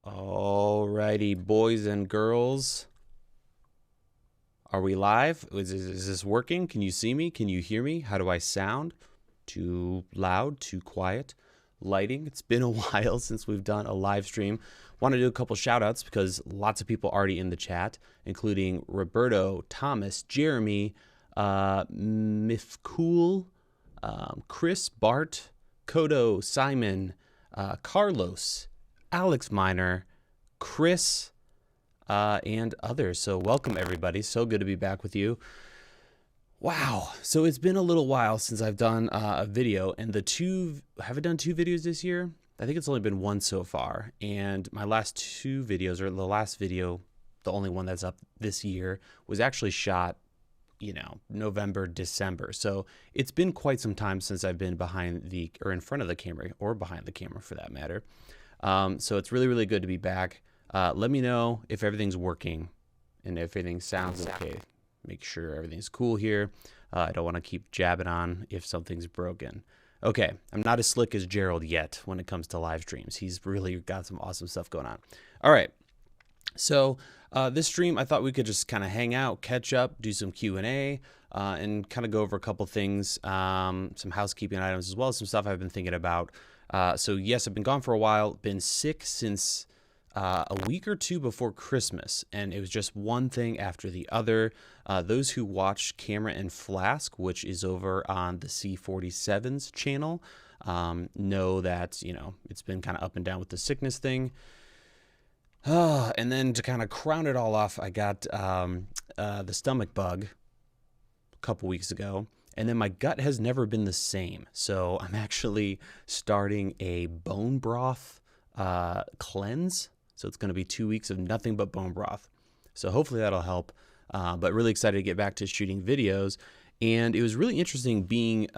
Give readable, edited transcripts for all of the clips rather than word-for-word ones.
Alrighty, boys and girls. Are we live? Is this working? Can you see me? Can you hear me? How do I sound? Too loud? Too quiet? Lighting? It's been a while since we've done a live stream. Want to do a couple shout outs because lots of people already in the chat, including Roberto, Thomas, Jeremy, Mifcool, Chris, Bart, Kodo, Simon, Carlos, Alex Miner, Chris, and others. So welcome everybody. So good to be back with you. Wow. So it's been a little while since I've done a video, and have I done two videos this year? I think it's only been one so far. And my last two videos, or the last video, the only one that's up this year, was actually shot, November, December. So it's been quite some time since I've been in front of the camera, or behind the camera for that matter. So it's really, really good to be back. Let me know if everything's working and if everything sounds okay. Make sure everything's cool here. I don't want to keep jabbing on if something's broken. Okay, I'm not as slick as Gerald yet when it comes to live streams. He's really got some awesome stuff going on. All right, so this stream, I thought we could just kind of hang out, catch up, do some Q&A, and kind of go over a couple things, some housekeeping items, as well as some stuff I've been thinking about. So yes, I've been gone for a while, been sick since a week or two before Christmas, and it was just one thing after the other. Those who watch Camera and Flask, which is over on the C47's channel, know that, it's been kind of up and down with the sickness thing. And then to kind of crown it all off, I got the stomach bug a couple weeks ago. And then my gut has never been the same. So I'm actually starting a bone broth cleanse. So it's going to be 2 weeks of nothing but bone broth. So hopefully that'll help. But really excited to get back to shooting videos. And it was really interesting being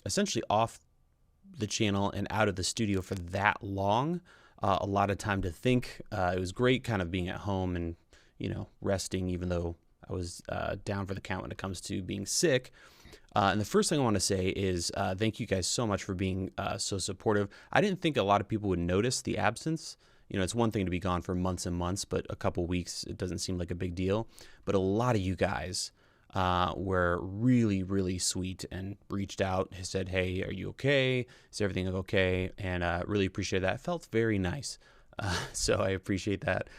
essentially off the channel and out of the studio for that long. A lot of time to think. It was great kind of being at home and, resting, even though I was down for the count when it comes to being sick. And the first thing I want to say is thank you guys so much for being so supportive. I didn't think a lot of people would notice the absence. It's one thing to be gone for months and months, but a couple weeks, it doesn't seem like a big deal. But a lot of you guys were really, really sweet and reached out, said, hey, are you okay? Is everything okay? And really appreciate that. It felt very nice. So I appreciate that.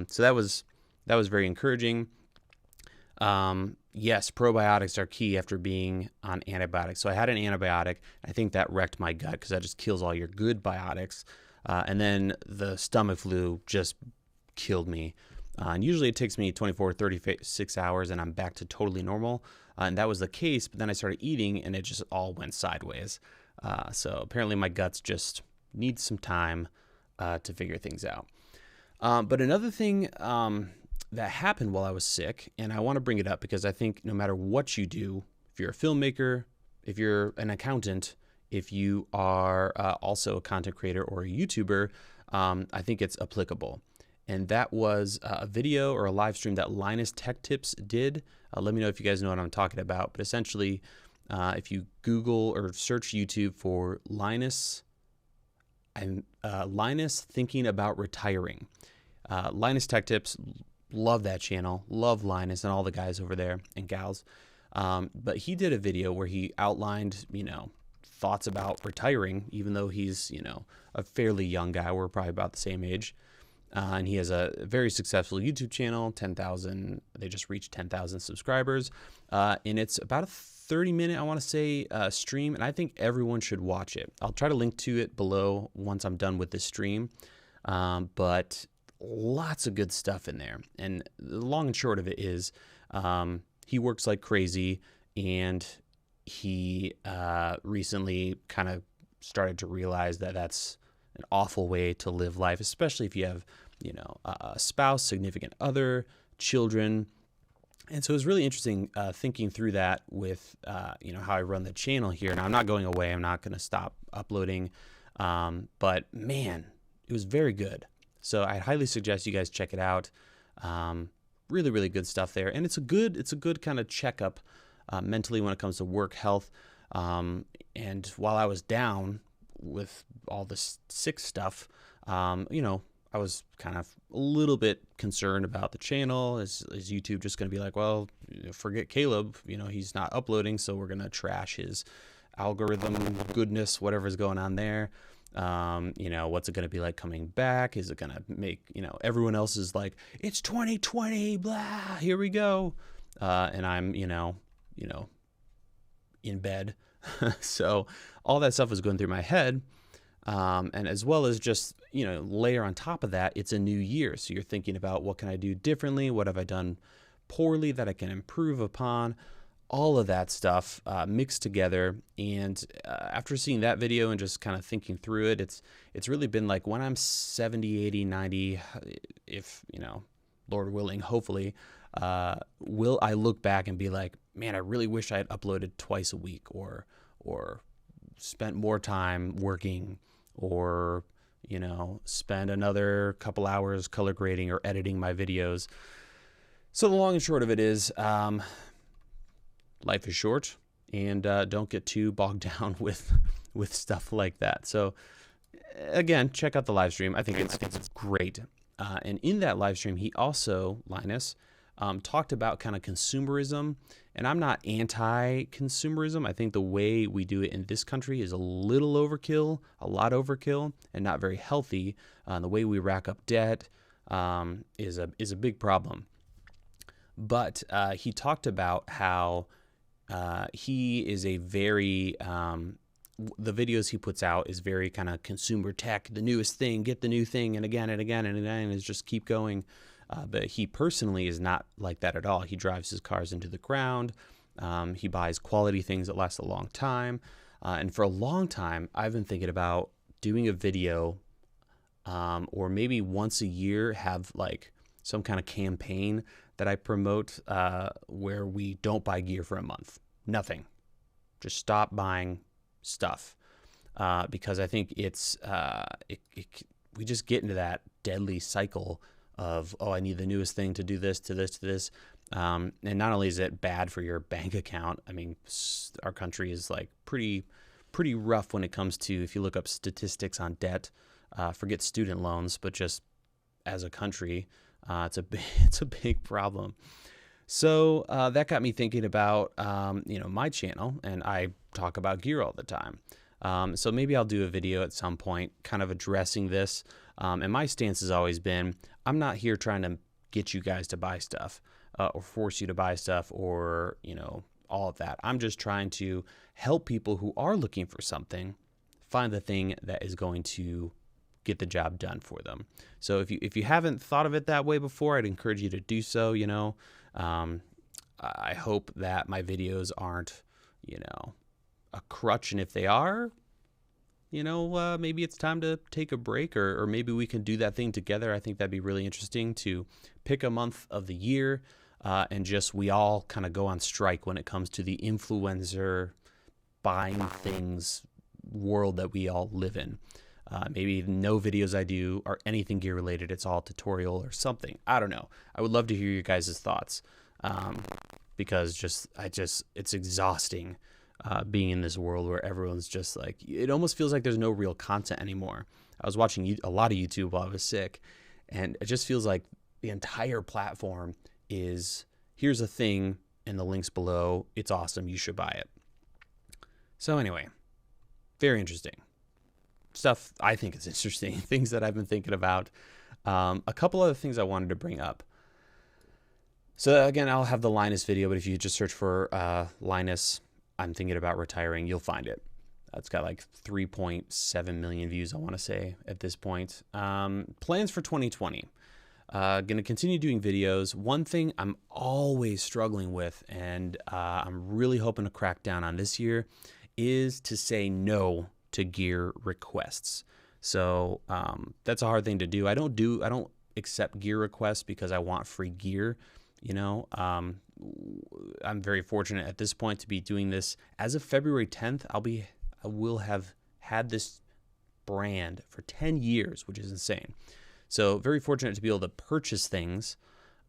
So that was very encouraging. Yes, probiotics are key after being on antibiotics. So I had an antibiotic. I think that wrecked my gut because that just kills all your good biotics. And then the stomach flu just killed me. And usually it takes me 24, 36 hours and I'm back to totally normal. And that was the case, but then I started eating and it just all went sideways. So apparently my guts just need some time to figure things out. But another thing that happened while I was sick, and I want to bring it up because I think no matter what you do, if you're a filmmaker, if you're an accountant, if you are also a content creator or a YouTuber, I think it's applicable. And that was a video or a live stream that Linus Tech Tips did. Let me know if you guys know what I'm talking about. But essentially, if you Google or search YouTube for Linus thinking about retiring, Linus Tech Tips, love that channel, love Linus and all the guys over there and gals. But he did a video where he outlined, thoughts about retiring, even though he's, a fairly young guy. We're probably about the same age. And he has a very successful YouTube channel, 10,000, they just reached 10,000 subscribers. And it's about a 30-minute, I want to say, stream. And I think everyone should watch it. I'll try to link to it below once I'm done with this stream. But lots of good stuff in there. And the long and short of it is he works like crazy, and he recently kind of started to realize that that's an awful way to live life, especially if you have, a spouse, significant other, children. And so it was really interesting thinking through that with, how I run the channel here. Now, I'm not going away. I'm not going to stop uploading. But man, it was very good. So I highly suggest you guys check it out. Really, really good stuff there. And it's a good kind of checkup mentally when it comes to work health. And while I was down with all this sick stuff, I was kind of a little bit concerned about the channel. Is YouTube just going to be like, well, forget Caleb, he's not uploading, so we're going to trash his algorithm goodness, whatever's going on there. What's it going to be like coming back? Is it going to make, everyone else is like, it's 2020, blah, here we go. And I'm, in bed. So all that stuff was going through my head. And as well as just, layer on top of that, it's a new year. So you're thinking about, what can I do differently? What have I done poorly that I can improve upon? All of that stuff mixed together. And after seeing that video and just kind of thinking through it, it's really been like, when I'm 70, 80, 90, if, Lord willing, hopefully, will I look back and be like, man, I really wish I had uploaded twice a week, or spent more time working, or, spend another couple hours color grading or editing my videos. So the long and short of it is, life is short, and don't get too bogged down with stuff like that. So again, check out the live stream. I think it's great. And in that live stream, he also, Linus, talked about kind of consumerism. And I'm not anti-consumerism. I think the way we do it in this country is a little overkill, a lot overkill, and not very healthy. The way we rack up debt is a big problem. But he talked about how he is a very, the videos he puts out is very kind of consumer tech, the newest thing, get the new thing, and again and again and again, and just keep going. But he personally is not like that at all. He drives his cars into the ground. He buys quality things that last a long time. And for a long time, I've been thinking about doing a video, or maybe once a year have like some kind of campaign that I promote, where we don't buy gear for a month. Nothing. Just stop buying stuff. Because I think it's we just get into that deadly cycle of, oh, I need the newest thing to do this, to this, to this. And not only is it bad for your bank account, I mean, our country is like pretty rough when it comes to, if you look up statistics on debt, forget student loans, but just as a country, it's a big problem. So that got me thinking about, my channel, and I talk about gear all the time. So maybe I'll do a video at some point kind of addressing this. And my stance has always been, I'm not here trying to get you guys to buy stuff, or force you to buy stuff, or, all of that. I'm just trying to help people who are looking for something find the thing that is going to get the job done for them. So if you haven't thought of it that way before, I'd encourage you to do so. I hope that my videos aren't, a crutch, and if they are, maybe it's time to take a break, or maybe we can do that thing together. I think that'd be really interesting to pick a month of the year, and just we all kind of go on strike when it comes to the influencer buying things world that we all live in. Maybe no videos I do are anything gear related. It's all tutorial or something. I don't know. I would love to hear your guys' thoughts, because it's exhausting. Being in this world where everyone's just like, it almost feels like there's no real content anymore. I was watching a lot of YouTube while I was sick, and it just feels like the entire platform is, here's a thing and the link's below. It's awesome. You should buy it. So anyway, very interesting stuff. I think it's interesting things that I've been thinking about. A couple other things I wanted to bring up. So again, I'll have the Linus video, but if you just search for Linus, I'm thinking about retiring, you'll find it. It's got like 3.7 million views, I want to say, at this point. Plans for 2020. Going to continue doing videos. One thing I'm always struggling with, and I'm really hoping to crack down on this year, is to say no to gear requests. So that's a hard thing to do. I don't accept gear requests because I want free gear. I'm very fortunate at this point to be doing this. As of February 10th, I will have had this brand for 10 years, which is insane. So very fortunate to be able to purchase things.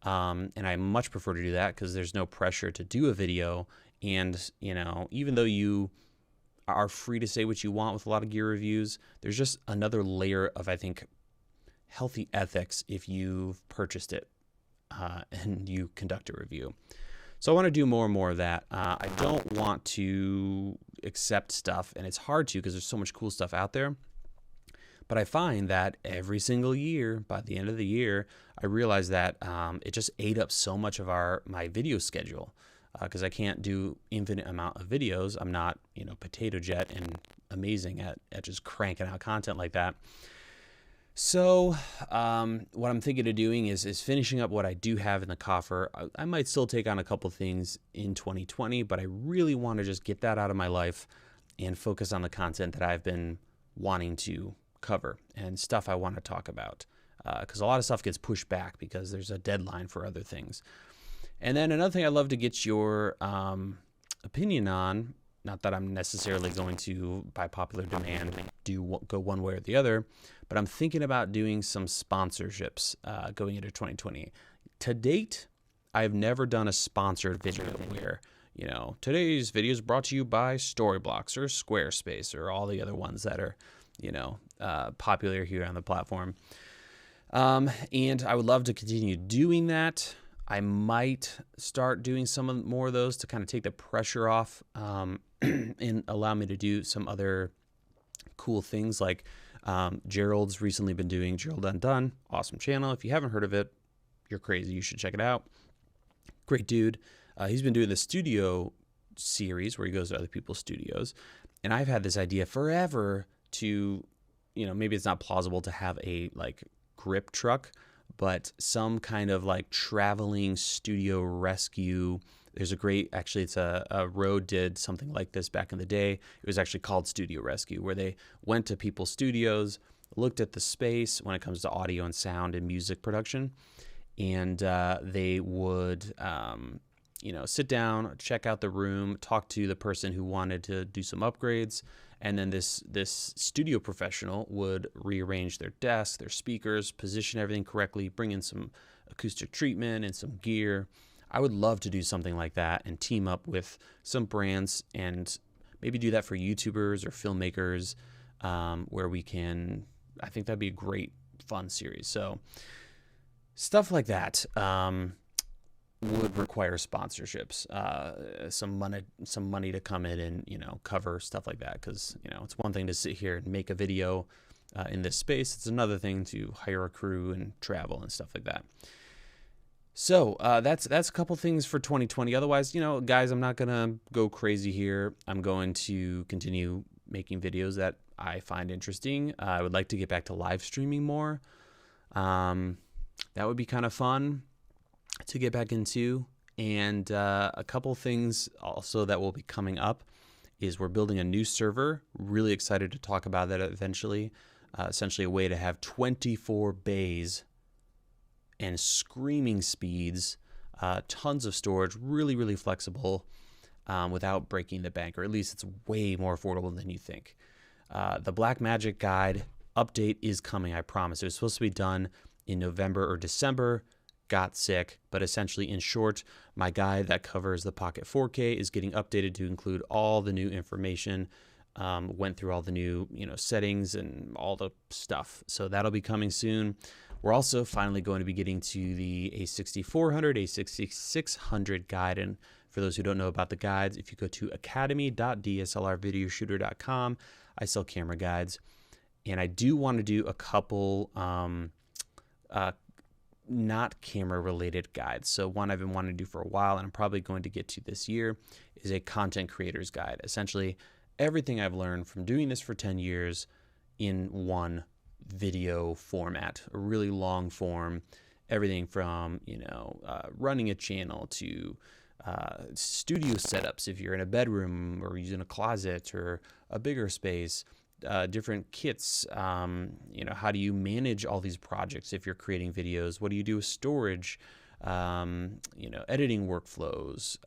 And I much prefer to do that because there's no pressure to do a video. And, even though you are free to say what you want with a lot of gear reviews, there's just another layer of, I think, healthy ethics if you've purchased it and you conduct a review. So I want to do more and more of that. I don't want to accept stuff, and it's hard to because there's so much cool stuff out there. But I find that every single year, by the end of the year, I realize that it just ate up so much of my video schedule because I can't do infinite amount of videos. I'm not, potato jet and amazing at just cranking out content like that. So what I'm thinking of doing is finishing up what I do have in the coffer. I might still take on a couple things in 2020, but I really want to just get that out of my life and focus on the content that I've been wanting to cover and stuff I want to talk about, because a lot of stuff gets pushed back because there's a deadline for other things. And then another thing I'd love to get your opinion on, not that I'm necessarily going to, by popular demand, go one way or the other, but I'm thinking about doing some sponsorships going into 2020. To date, I've never done a sponsored video where, today's video is brought to you by Storyblocks or Squarespace or all the other ones that are popular here on the platform. And I would love to continue doing that. I might start doing some more of those to kind of take the pressure off and allow me to do some other cool things like Gerald's recently been doing Gerald Undone. Awesome channel. If you haven't heard of it, you're crazy. You should check it out. Great dude. He's been doing the studio series where he goes to other people's studios. And I've had this idea forever to, maybe it's not plausible to have a grip truck, but some kind of traveling studio rescue. There's it's a Rode did something like this back in the day. It was actually called Studio Rescue, where they went to people's studios, looked at the space when it comes to audio and sound and music production, and they would, sit down, check out the room, talk to the person who wanted to do some upgrades, and then this studio professional would rearrange their desk, their speakers, position everything correctly, bring in some acoustic treatment and some gear. I would love to do something like that and team up with some brands and maybe do that for YouTubers or filmmakers, where we can, I think that'd be a great fun series. So stuff like that would require sponsorships, some money to come in and, cover stuff like that. Cause it's one thing to sit here and make a video in this space. It's another thing to hire a crew and travel and stuff like that. So that's a couple things for 2020. Otherwise, guys, I'm not going to go crazy here. I'm going to continue making videos that I find interesting. I would like to get back to live streaming more. That would be kind of fun to get back into. And a couple things also that will be coming up is we're building a new server. Really excited to talk about that eventually. Essentially a way to have 24 bays and screaming speeds, tons of storage, really, really flexible, without breaking the bank, or at least it's way more affordable than you think. The Blackmagic guide update is coming, I promise. It was supposed to be done in November or December, got sick, but essentially, in short, my guide that covers the Pocket 4K is getting updated to include all the new information, went through all the new settings and all the stuff. So that'll be coming soon. We're also finally going to be getting to the A6400, A6600 guide. And for those who don't know about the guides, if you go to academy.dslrvideoshooter.com, I sell camera guides. And I do want to do a couple not camera related guides. So one I've been wanting to do for a while, and I'm probably going to get to this year, is a content creator's guide. Essentially, everything I've learned from doing this for 10 years in one video format, a really long form, everything from running a channel to studio setups if you're in a bedroom or using a closet or a bigger space, different kits, how do you manage all these projects if you're creating videos, what do you do with storage, editing workflows,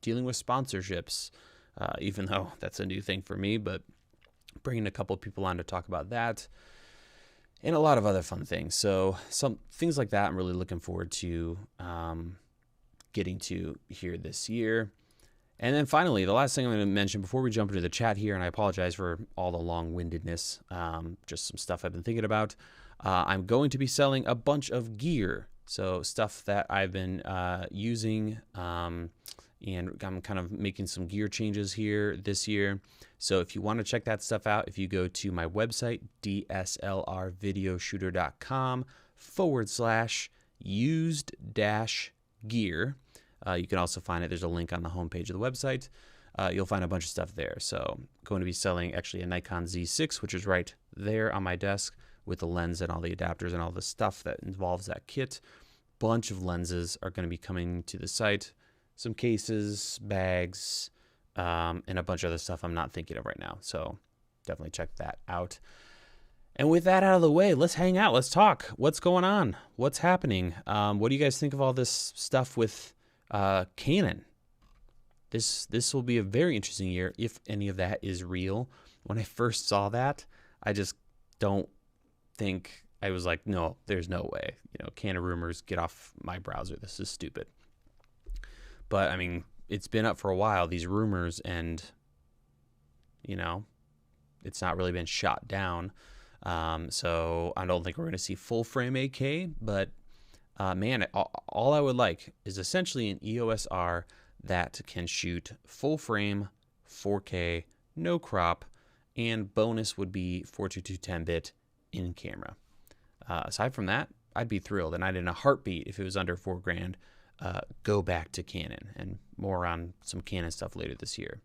dealing with sponsorships, even though that's a new thing for me, but bringing a couple of people on to talk about that, and a lot of other fun things. So some things like that I'm really looking forward to getting to here this year. And then finally, the last thing I'm going to mention before we jump into the chat here, and I apologize for all the long-windedness, just some stuff I've been thinking about. I'm going to be selling a bunch of gear, so stuff that I've been using, and I'm kind of making some gear changes here this year. So if you want to check that stuff out, if you go to my website, dslrvideoshooter.com/used-gear, you can also find it. There's a link on the homepage of the website. You'll find a bunch of stuff there. So I'm going to be selling actually a Nikon Z6, which is right there on my desk with the lens and all the adapters and all the stuff that involves that kit. Bunch of lenses are going to be coming to the site. Some cases, bags, and a bunch of other stuff I'm not thinking of right now. So definitely check that out. And with that out of the way, let's hang out. Let's talk. What's going on? What's happening? What do you guys think of all this stuff with Canon? This will be a very interesting year if any of that is real. When I first saw that, I just don't think, I was like, no, there's no way. You know, Canon rumors, get off my browser. This is stupid. But I mean, it's been up for a while, these rumors, and you know, it's not really been shot down. So I don't think we're going to see full frame 8K, but man, all I would like is essentially an EOS R that can shoot full frame 4K, no crop, and bonus would be 422 10-bit in camera. Aside from that, I'd be thrilled, and I'd in a heartbeat, if it was under $4,000, go back to Canon, and more on some Canon stuff later this year.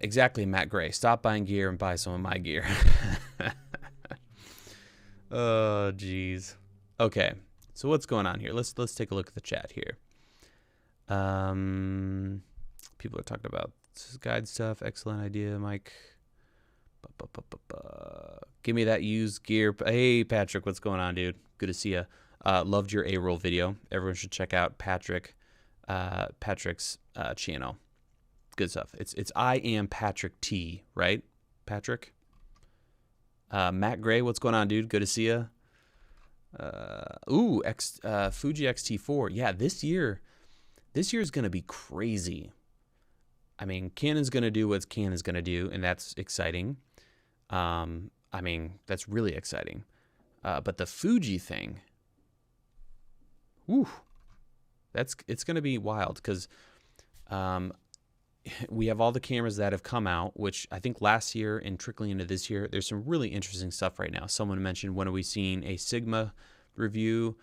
Exactly, Matt Gray. Stop buying gear and buy some of my gear. Oh, geez. Okay, so what's going on here? Let's take a look at the chat here. People are talking about this guide stuff. Excellent idea, Mike. Give me that used gear. Hey, Patrick, what's going on, dude? Good to see you. Loved your A-roll video. Everyone should check out Patrick's channel. Good stuff. It's I am Patrick T, right? Patrick. Matt Gray, what's going on, dude? Good to see you. Fuji X-T4. Yeah, this year is gonna be crazy. I mean, Canon's gonna do what Canon's gonna do, and that's exciting. I mean, that's really exciting. But the Fuji thing, whew, it's gonna be wild, because we have all the cameras that have come out, which I think last year and trickling into this year, there's some really interesting stuff right now. Someone mentioned, when are we seeing a Sigma review?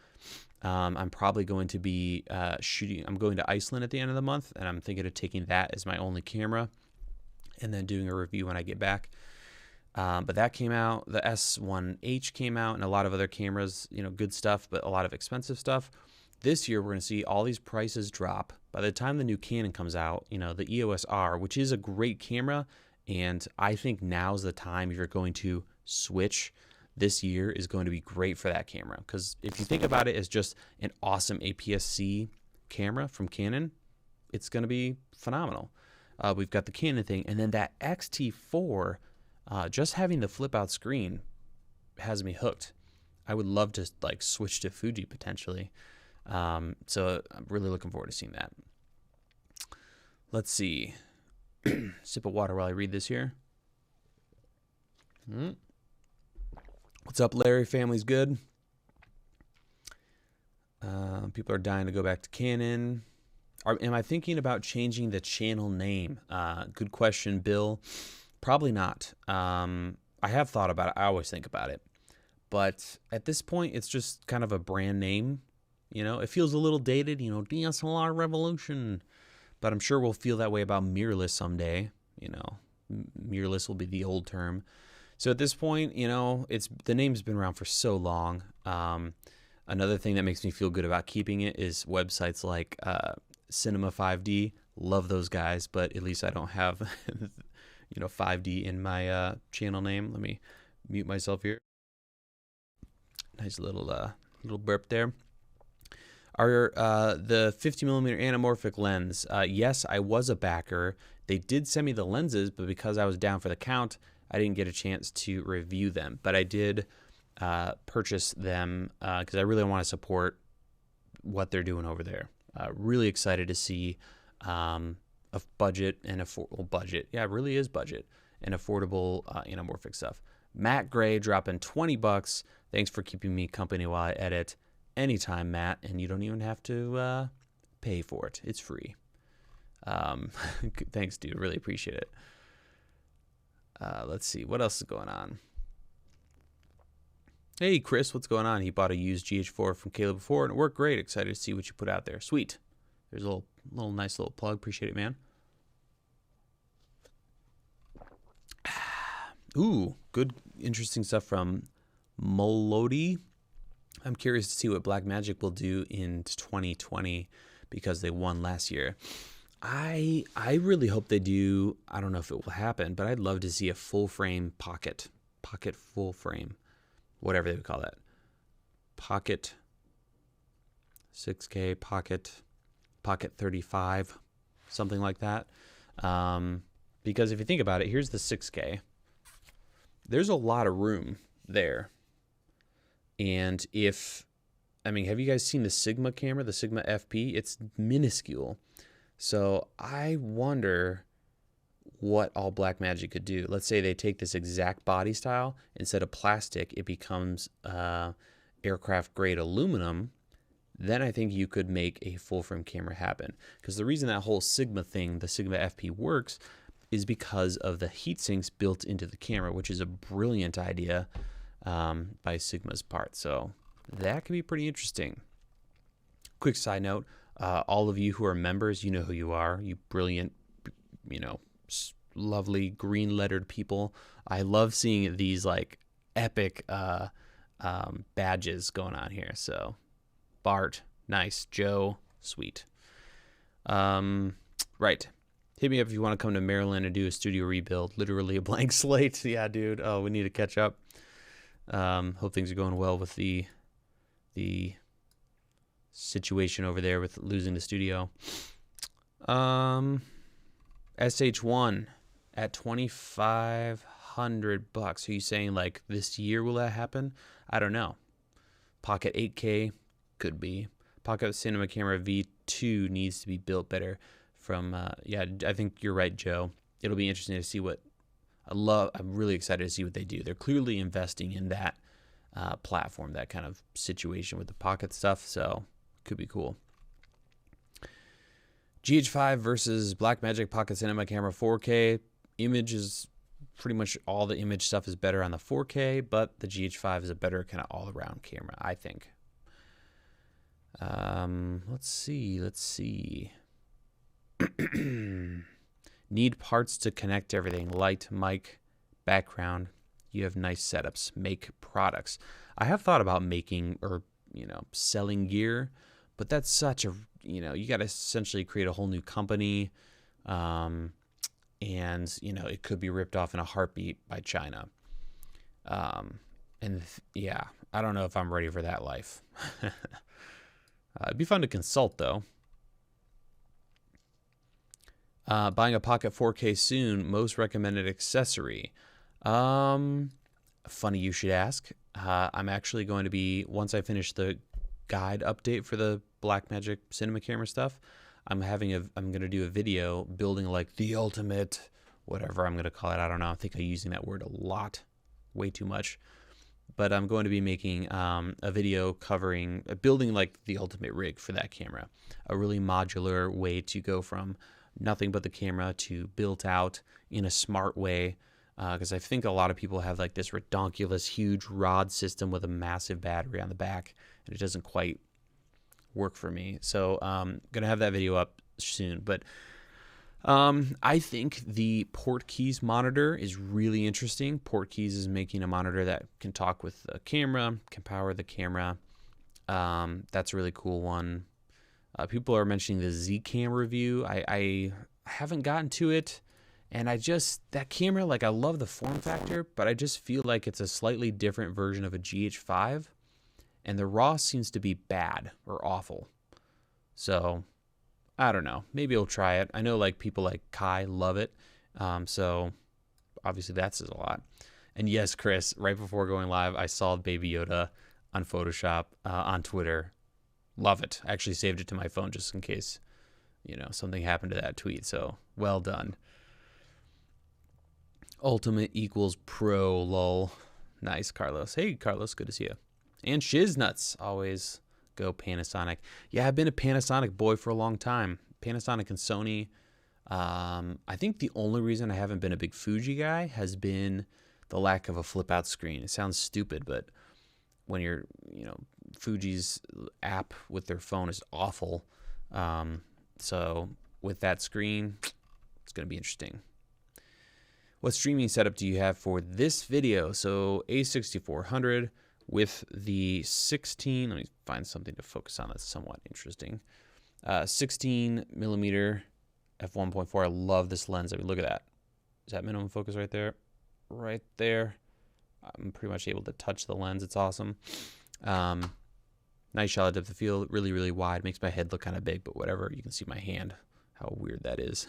I'm probably going to be I'm going to Iceland at the end of the month, and I'm thinking of taking that as my only camera and then doing a review when I get back. But that came out, the S1H came out, and a lot of other cameras, you know, good stuff, but a lot of expensive stuff. This year, we're going to see all these prices drop. By the time the new Canon comes out, you know, the EOS R, which is a great camera, and I think now's the time, if you're going to switch, this year is going to be great for that camera. Because if you think about it as just an awesome APS-C camera from Canon, it's going to be phenomenal. We've got the Canon thing, and then that X-T4, just having the flip-out screen has me hooked. I would love to like switch to Fuji potentially. So I'm really looking forward to seeing that. Let's see. Sip of water while I read this here. What's up, Larry? Family's good. People are dying to go back to Canon. Am I thinking about changing the channel name? Good question, Bill. Probably not. I have thought about it. I always think about it. But at this point, it's just kind of a brand name. You know, it feels a little dated, you know, DSLR revolution. But I'm sure we'll feel that way about mirrorless someday. You know, mirrorless will be the old term. So at this point, you know, the name's been around for so long. Another thing that makes me feel good about keeping it is websites like Cinema 5D. Love those guys, but at least I don't have, you know, 5D in my channel name. Let me mute myself here. Nice little burp there. The 50mm anamorphic lens, yes, I was a backer. They did send me the lenses, but because I was down for the count, I didn't get a chance to review them. But I did purchase them because I really want to support what they're doing over there. Really excited to see a budget and affordable budget. Yeah, it really is budget and affordable anamorphic stuff. Matt Gray dropping 20 bucks. Thanks for keeping me company while I edit. Anytime, Matt, and you don't even have to pay for it. It's free. Thanks, dude. Really appreciate it. Let's see. What else is going on? Hey, Chris, what's going on? He bought a used GH4 from Caleb before, and it worked great. Excited to see what you put out there. Sweet. There's a little nice little plug. Appreciate it, man. Ooh, good, interesting stuff from Molody. I'm curious to see what Blackmagic will do in 2020 because they won last year. I really hope they do. I don't know if it will happen, but I'd love to see a full frame pocket full frame, whatever they would call that. Pocket 6K, pocket 35, something like that. Because if you think about it, here's the 6K. There's a lot of room there. And have you guys seen the Sigma camera, the Sigma FP? It's minuscule. So I wonder what all Blackmagic could do. Let's say they take this exact body style. Instead of plastic, it becomes aircraft grade aluminum. Then I think you could make a full frame camera happen. Because the reason that whole Sigma thing, the Sigma FP works, is because of the heat sinks built into the camera, which is a brilliant idea by Sigma's part. So that could be pretty interesting. Quick side note, all of you who are members, you know who you are. You brilliant, lovely green lettered people. I love seeing these like epic badges going on here. So Bart, nice. Joe, sweet. Right. Hit me up if you want to come to Maryland and do a studio rebuild. Literally a blank slate. Yeah, dude. Oh, we need to catch up. Hope things are going well with the situation over there with losing the studio. SH1 at $2,500. Are you saying like this year will that happen? I don't know. Pocket 8K could be. Pocket Cinema Camera V2 needs to be built better. I think you're right, Joe. It'll be interesting to see what I'm really excited to see what they do. They're clearly investing in that platform, that kind of situation with the pocket stuff. So could be cool. GH5 versus Blackmagic Pocket Cinema Camera 4K. Image is pretty much all the image stuff is better on the 4K, but the GH5 is a better kind of all-around camera, I think. Let's see. Need parts to connect everything. Light, mic, background. You have nice setups. Make products. I have thought about making or, selling gear, but that's such a, you got to essentially create a whole new company. And, it could be ripped off in a heartbeat by China. I don't know if I'm ready for that life. It'd be fun to consult, though. Buying a Pocket 4K soon. Most recommended accessory. Funny you should ask. I'm actually going to be, once I finish the guide update for the Blackmagic cinema camera stuff, I'm going to do a video building like the ultimate, whatever I'm going to call it. I don't know. I think I'm using that word a lot, way too much. But I'm going to be making a video covering building like the ultimate rig for that camera. A really modular way to go from nothing but the camera to built out in a smart way. Because I think a lot of people have like this redonkulous, huge rod system with a massive battery on the back, and it doesn't quite work for me. So I'm going to have that video up soon. But I think the Portkeys monitor is really interesting. Portkeys is making a monitor that can talk with the camera, can power the camera. That's a really cool one. People are mentioning the Zcam review. I haven't gotten to it. And that camera, like I love the form factor, but I just feel like it's a slightly different version of a GH5. And the RAW seems to be bad or awful. So I don't know. Maybe I'll try it. I know like people like Kai love it. So obviously that says a lot. And yes, Chris, right before going live, I saw Baby Yoda on Photoshop on Twitter. Love it. I actually saved it to my phone just in case, something happened to that tweet. So well done. Ultimate equals pro, lol. Nice, Carlos. Hey, Carlos, good to see you. And Shiznuts, always go Panasonic. Yeah, I've been a Panasonic boy for a long time. Panasonic and Sony. I think the only reason I haven't been a big Fuji guy has been the lack of a flip-out screen. It sounds stupid, but when you're, Fuji's app with their phone is awful. So with that screen, it's going to be interesting. What streaming setup do you have for this video? So A6400 with the 16, let me find something to focus on that's somewhat interesting. 16 millimeter f1.4. I love this lens. I mean, look at that. Is that minimum focus right there? Right there. I'm pretty much able to touch the lens. It's awesome. Nice shallow depth of field, really, really wide. Makes my head look kind of big, but whatever. You can see my hand, how weird that is.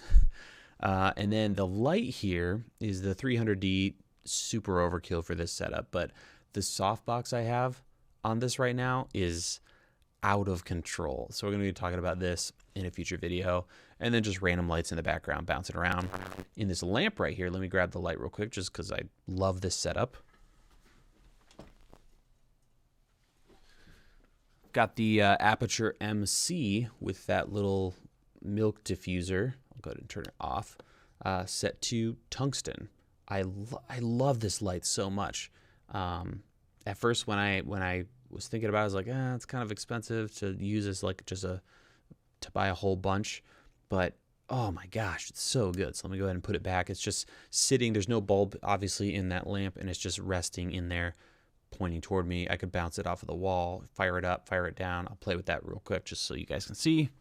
And then the light here is the 300D, super overkill for this setup, but the softbox I have on this right now is out of control. So we're going to be talking about this in a future video, and then just random lights in the background bouncing around. In this lamp right here, let me grab the light real quick just because I love this setup. Got the Aperture MC with that little milk diffuser. I'll go ahead and turn it off. Set to tungsten. I love this light so much. At first, when I was thinking about it, I was like, it's kind of expensive to use as like just to buy a whole bunch. But oh my gosh, it's so good. So let me go ahead and put it back. It's just sitting. There's no bulb obviously in that lamp, and it's just resting in there, pointing toward me. I could bounce it off of the wall, fire it up, fire it down. I'll play with that real quick just so you guys can see.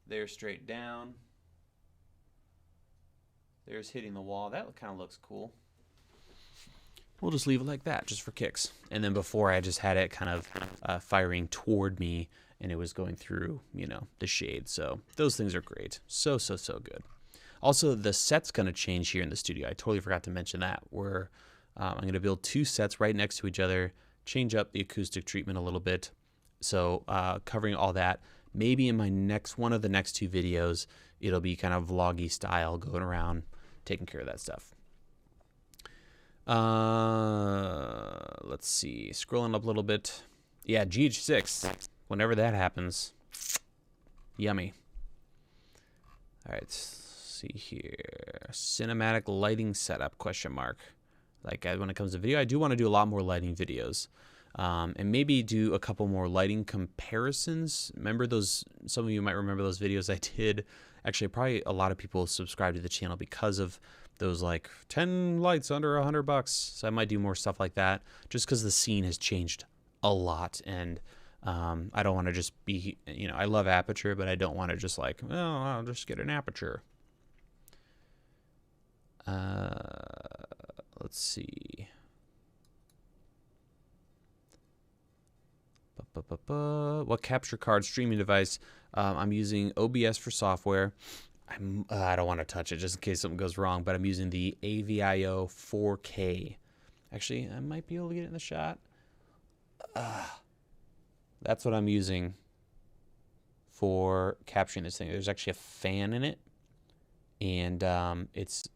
There's straight down. There's hitting the wall. That kind of looks cool. We'll just leave it like that just for kicks. And then before I just had it kind of firing toward me, and it was going through, the shade. So those things are great. So good. Also, the set's going to change here in the studio. I totally forgot to mention that. I'm going to build two sets right next to each other, change up the acoustic treatment a little bit. So covering all that, maybe in my one of the next two videos, it'll be kind of vloggy style, going around, taking care of that stuff. Let's see, scrolling up a little bit. Yeah, GH6, whenever that happens, yummy. All right. See here, cinematic lighting setup, question mark. Like when it comes to video, I do want to do a lot more lighting videos, and maybe do a couple more lighting comparisons. Remember those, some of you might remember those videos I did. Actually, probably a lot of people subscribe to the channel because of those, like 10 lights under $100. So I might do more stuff like that just because the scene has changed a lot, and I don't want to just be, I love Aperture, but I don't want to just like, I'll just get an Aperture. Let's see. What capture card streaming device? I'm using OBS for software. I don't want to touch it just in case something goes wrong, but I'm using the AVIO 4K. Actually, I might be able to get it in the shot. That's what I'm using for capturing this thing. There's actually a fan in it, and it's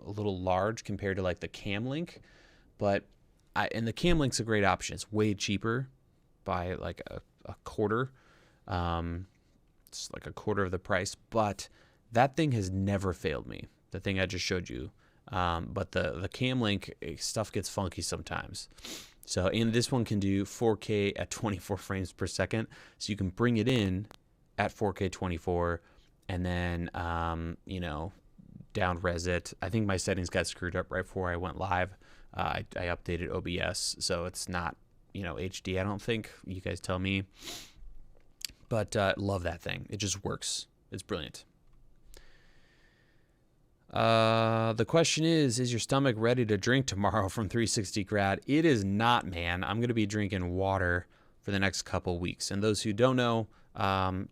a little large compared to like the Camlink, but and the Camlink's a great option. It's way cheaper by like a quarter. It's like a quarter of the price, but that thing has never failed me. The thing I just showed you. But the Camlink stuff gets funky sometimes. So, and this one can do 4K at 24 frames per second. So you can bring it in at 4K 24 and then, down res it. I think my settings got screwed up right before I went live. I updated OBS, so it's not, HD, I don't think. You guys tell me. But love that thing. It just works. It's brilliant. The question is your stomach ready to drink tomorrow from 360 Grad? It is not, man. I'm going to be drinking water for the next couple weeks. And those who don't know,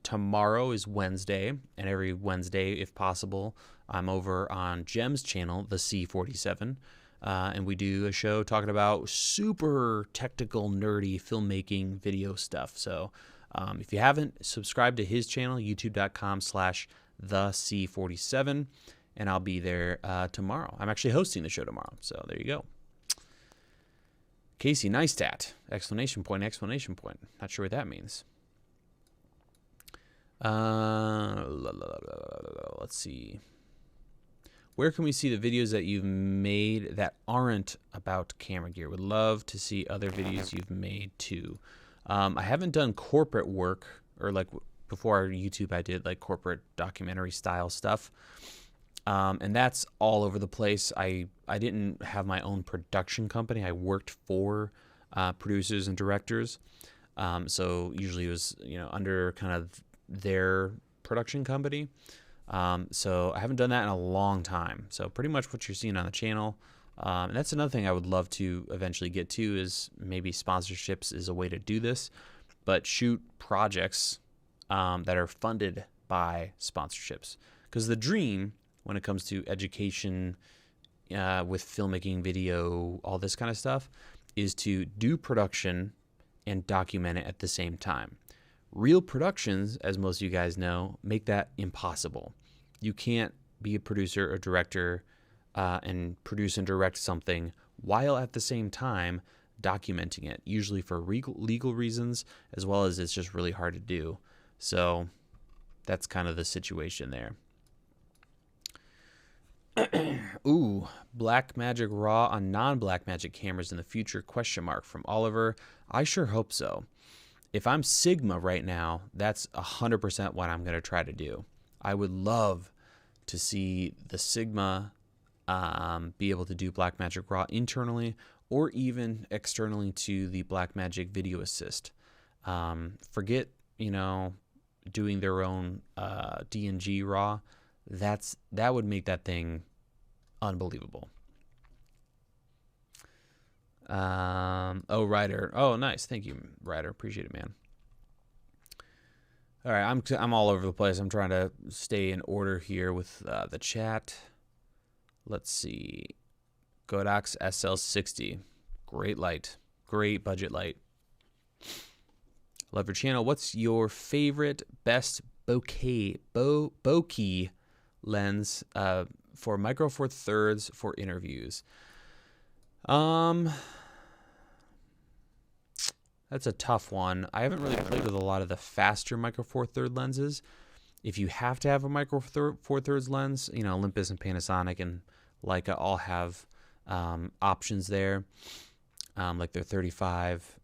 tomorrow is Wednesday, and every Wednesday, if possible, I'm over on Jem's channel, the C47, and we do a show talking about super technical, nerdy filmmaking video stuff. So if you haven't subscribed to his channel, youtube.com/thec47, and I'll be there tomorrow. I'm actually hosting the show tomorrow, so there you go. Casey Neistat! Exclamation point! Exclamation point! Not sure what that means. Let's see. Where can we see the videos that you've made that aren't about camera gear? Would love to see other videos you've made too. I haven't done corporate work, or like before YouTube I did like corporate documentary style stuff. And that's all over the place. I didn't have my own production company. I worked for producers and directors. So usually it was, under kind of their production company. So I haven't done that in a long time. So pretty much what you're seeing on the channel. And that's another thing I would love to eventually get to, is maybe sponsorships is a way to do this, but shoot projects that are funded by sponsorships. Because the dream when it comes to education with filmmaking, video, all this kind of stuff, is to do production and document it at the same time. Real productions, as most of you guys know, make that impossible. You can't be a producer or director and produce and direct something while at the same time documenting it, usually for legal reasons, as well as it's just really hard to do. So that's kind of the situation there. Ooh, Blackmagic RAW on non-Blackmagic cameras in the future, ? From Oliver. I sure hope so. If I'm Sigma right now, that's 100% what I'm going to try to do. I would love to see the Sigma be able to do Blackmagic RAW internally or even externally to the Blackmagic Video Assist. Forget, doing their own DNG RAW. That would make that thing unbelievable. Ryder. Oh, nice. Thank you, Ryder. Appreciate it, man. All right, I'm all over the place. I'm trying to stay in order here with the chat. Let's see. Godox SL60. Great light. Great budget light. Love your channel. What's your favorite, best bokeh lens for Micro Four Thirds for interviews? That's a tough one. I haven't really played with a lot of the faster Micro Four Thirds lenses. If you have to have a Micro Four Thirds lens, Olympus and Panasonic and Leica all have options there, like their 35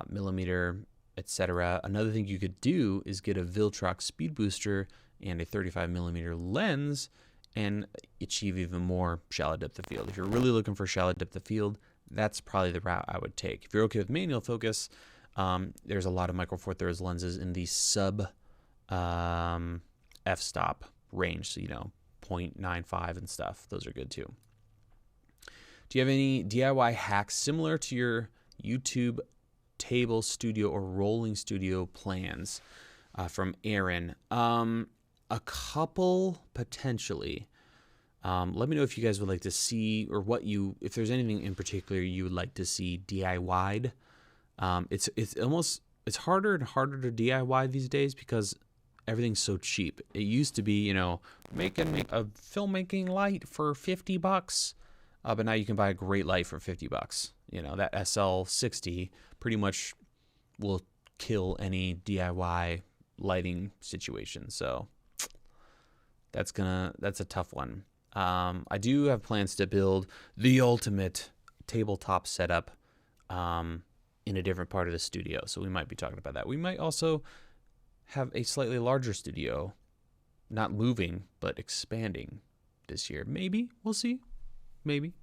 millimeter, etc. Another thing you could do is get a Viltrox speed booster and a 35 millimeter lens and achieve even more shallow depth of field. If you're really looking for shallow depth of field, that's probably the route I would take. If you're okay with manual focus, there's a lot of Micro Four Thirds lenses in the sub f-stop range, so 0.95 and stuff. Those are good too. Do you have any DIY hacks similar to your YouTube table studio or rolling studio plans? From Aaron. A couple potentially. Let me know if you guys would like to see, or if there's anything in particular you would like to see DIY'd. It's harder and harder to DIY these days because everything's so cheap. It used to be, making a filmmaking light for $50, but now you can buy a great light for $50. That SL60 pretty much will kill any DIY lighting situation. So that's a tough one. I do have plans to build the ultimate tabletop setup in a different part of the studio, so we might be talking about that. We might also have a slightly larger studio, not moving but expanding this year. Maybe. We'll see. Maybe.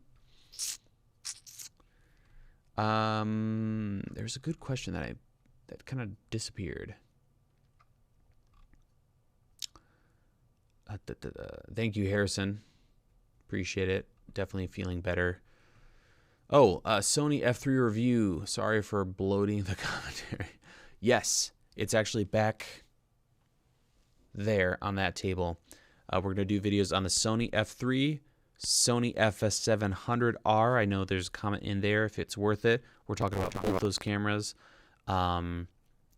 There's a good question that kind of disappeared. Thank you, Harrison. Appreciate it. Definitely feeling better. Oh, Sony F3 review. Sorry for bloating the commentary. Yes, it's actually back there on that table. We're going to do videos on the Sony F3, Sony FS700R. I know there's a comment in there if it's worth it. We're talking about both those cameras.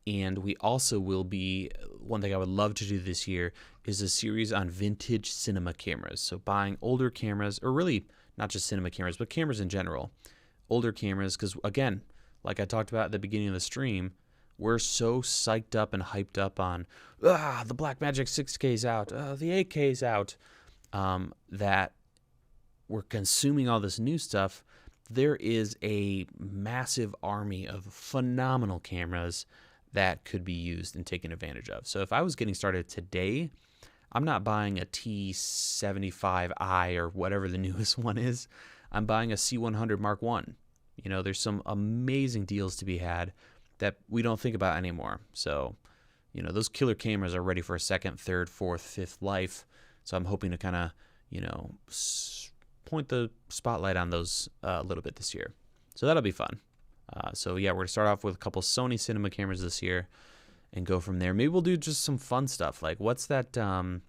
And we also will be, one thing I would love to do this year is a series on vintage cinema cameras. So buying older cameras, or really not just cinema cameras, but cameras in general. Older cameras, because again, like I talked about at the beginning of the stream, we're so psyched up and hyped up on, the Blackmagic 6K's out, the 8K's out, that we're consuming all this new stuff. There is a massive army of phenomenal cameras that could be used and taken advantage of. So if I was getting started today, I'm not buying a T75i or whatever the newest one is. I'm buying a C100 Mark I. You know, there's some amazing deals to be had that we don't think about anymore. So, you know, those killer cameras are ready for a second, third, fourth, fifth life. So I'm hoping to kind of, you know, point the spotlight on those a little bit this year. So that'll be fun. So yeah, we're going to start off with a couple Sony cinema cameras this year and go from there. Maybe we'll do just some fun stuff. Like what's that that